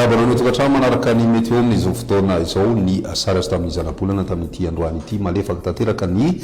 Rabanao tokantrano manaraka ny météo amin'izao fotoana izao ny sary azy tamin'ny zana-bolana tamin'ity androany ity malefaka tanteraka ny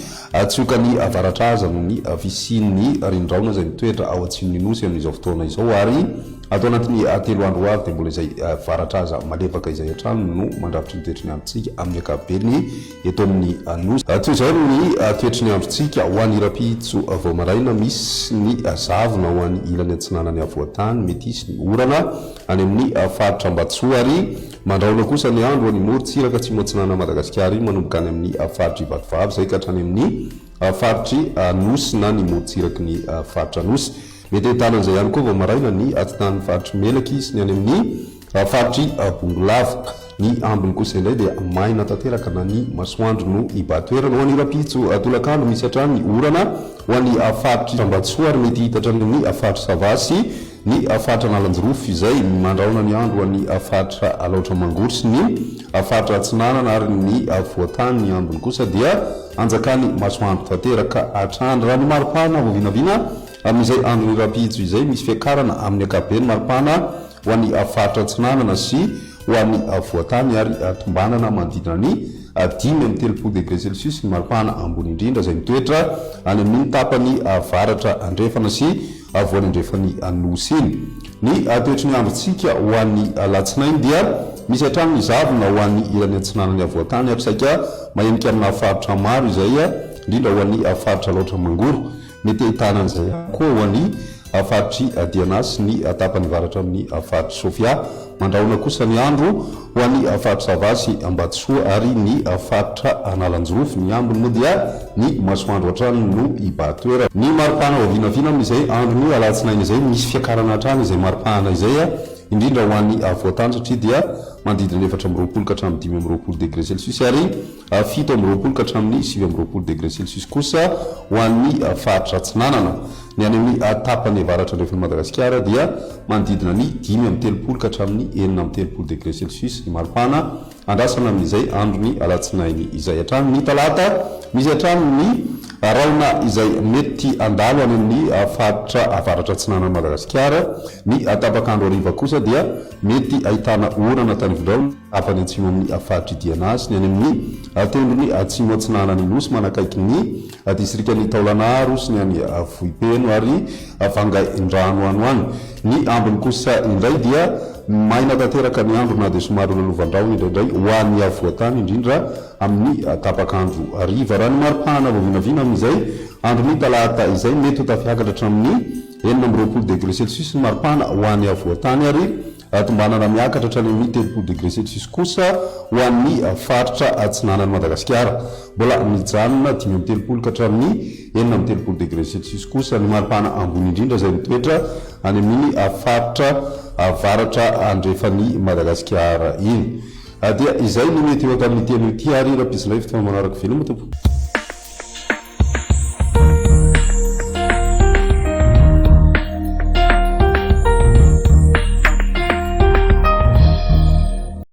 tsiokan'ny avaratraza no ny fisian'ny rindraona izay mitoetra ao atsin'ny nosy amin'izao fotoana izao ary atao anatin'ny telo andro avy dia mbola izay avaratraza malefaka izay hatrano no mandravitry ny toetriny androntsika amin'ny ankapobeny eto amin'ny nosy. Toy izao no ny toetriny androntsika ho an'ny rapitso vao maraina misy ny zavona ho an'ny ilany antsinanany avoatany mety isy ny orana any amin'ny faritra Ambatsoa ary mandraona kosa ny andro any Morotsiraka tsy moatsinana Madagasikara manomboka any amin'ny faritra Ivatovavy izay ka hatrany amin'ny faritry Nosy na ny Morotsiraka ny faritra Nosy. Mety ahitana ihany koa vao maraina ny atitan'ny faritry Melaky sy ny any amin'ny faritry Bongolava. Ny ambiny kosa indray dia maina tanteraka na ny masoandro no ibatoerana ho an'ny rapitso tolakandro misy hatrany ny orana ho an'ny faritry Ambatsoa ary mety hita hatrany ny faritry Savasy ny faritra Nalanjorofo izay mandraona ny andro ny faritra Alaotra Mangoro sy ny faritra Atsinanana ary ny voatany ny ambiny kosa dia anjakany masoandro tanteraka hatrany raha ny maripana vao vinavina amin'izay andro ny rapitso izay misy fiakarana amin'ny ankapobeny maripana ho an'ny faritra Atsinanana sy ho an'ny voatany ary tombanana manodidina ny 10-30 degré Celsius ny maripana ambony indrindra izay mitoetra any amin'ny tapany avaratra andrefana sy voany andrefany Nosy iny. Ny toetrin'ny androntsika ho an'ny latsinainy dia misy hatrany ny zavona ho an'ny ilany antsinanany avoatany ary saika mahenika amina faritra maro izay indrindra ho an'ny faritra Alaotra Mangoro. Mety ahitana an'izay koa ho an'ny faritry Diana sy ny tapany varatra amin'ny faritry Sofia. Mandraona kosa ny andro ho an'ny faritra Savasy Ambatsoa ary ny faritra Nalanjorofo. Ny ambiny moa dia ny masoandro hatrany no ibatoera. Ny maripana ho vinavina amin'izay andro ny alatsinainy izay misy fiakarana hatrany izay maripana izay indrindra ho an'ny voatany satria dia manodidina 4-20 ka hatramin'ny 5-20 degré Celsius ary 7-20 ka hatramin'ny 7-20 degré Celsius kosa ho an'ny faritra Atsinanana. Ny any amin'ny tapany avaratra andrefana Madagasikara dia manodidina ny 5-30 ka hatramin'ny 4-30 degré Celsius ny maripana andrasana amin'izay andro ny alatsinainy izay hatrany. Ny talata misy hatrany ny raona izay mety andalo any amin'ny faritra avaratra Atsinanana Madagasikara. Ny tapakandro hariva kosa dia mety ahitana orana tany vindraona afany atsimo amin'ny faritra Diana sy ny any amin'ny tendrony atsimo atsinanany Nosy manakaiky ny distrikany Taolagnaro sy ny any Vohipeno ary Vangaindrano any. Ny ambiny kosa indray dia maina tanteraka ny andro na dia somary lalovan-drano indraindray ho an'ny avoatany indrindra amin'ny tapakandro hariva. Raha ny maripana vao vinavina amin'izay andro ny talata izay mety ho tafiakatra hatramin'ny 4-20 degré Celsius ny maripana ho an'ny avoatany ary tombanana miakatra hatrany amin'ny 30 degré Celsius kosa ho an'ny faritra Atsinanana Madagasikara. Mbola mijanona 5-30 ka hatramin'ny 4-30 degré Celsius kosa ny maripana ambony indrindra izay mitoetra any amin'ny faritra avaratra andrefany Madagasikara iny. Dia izay ny mety eo tamin'ny teny ity ary rapisinay fotoana manaraka veloma tompo.